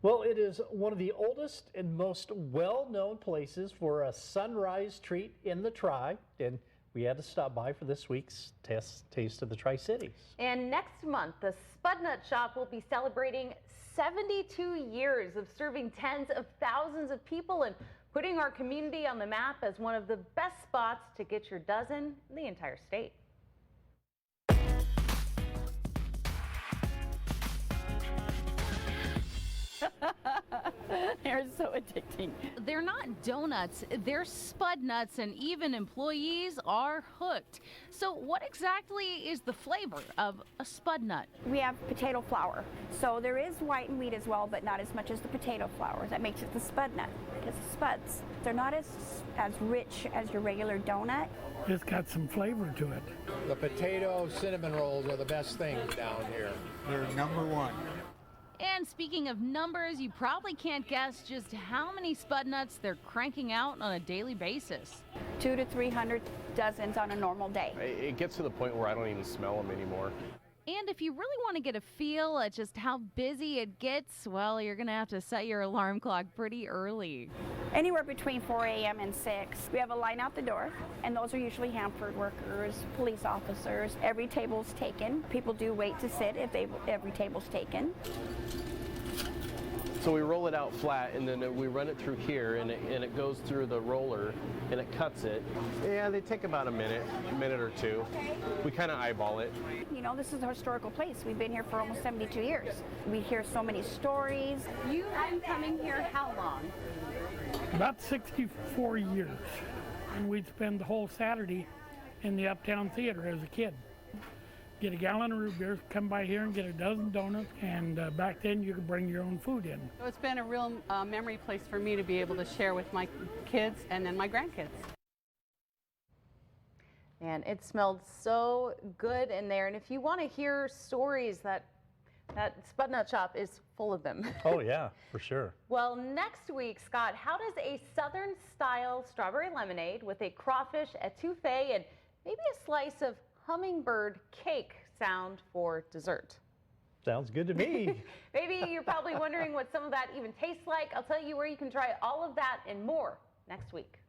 Well, it is one of the oldest and most well-known places for a sunrise treat in the Tri, and we had to stop by for this week's Taste of the Tri-Cities. And next month, the Spudnut Shop will be celebrating 72 years of serving tens of thousands of people and putting our community on the map as one of the best spots to get your dozen in the entire state. They're so addicting. They're not donuts, they're Spudnuts, and even employees are hooked. So what exactly is the flavor of a Spudnut? We have potato flour. So there is white and wheat as well, but not as much as the potato flour. That makes it the Spudnut, because the spuds. They're not as rich as your regular donut. It's got some flavor to it. The potato cinnamon rolls are the best thing down here. They're #1. And speaking of numbers, you probably can't guess just how many Spudnuts they're cranking out on a daily basis. 200 to 300 dozens on a normal day. It gets to the point where I don't even smell them anymore. And if you really want to get a feel at just how busy it gets, well, you're going to have to set your alarm clock pretty early. Anywhere between 4 a.m. and 6. We have a line out the door, and those are usually Hanford workers, police officers. Every table's taken. People do wait to sit if every table's taken. So we roll it out flat, and then we run it through here, and it goes through the roller, and it cuts it. Yeah, they take about a minute or two. We kind of eyeball it. You know, this is a historical place. We've been here for almost 72 years. We hear so many stories. You've been coming here how long? About 64 years. And we'd spend the whole Saturday in the Uptown Theater as a kid. Get a gallon of root beer, come by here and get a dozen donuts, and back then you could bring your own food in. So it's been a real memory place for me to be able to share with my kids and then my grandkids. And it smelled so good in there. And if you want to hear stories, that Spudnut Shop is full of them. Oh yeah, for sure. Well, next week, Scott, how does a Southern-style strawberry lemonade with a crawfish etouffee and maybe a slice of hummingbird cake sound for dessert? Sounds good to me. Maybe you're probably wondering what some of that even tastes like. I'll tell you where you can try all of that and more next week.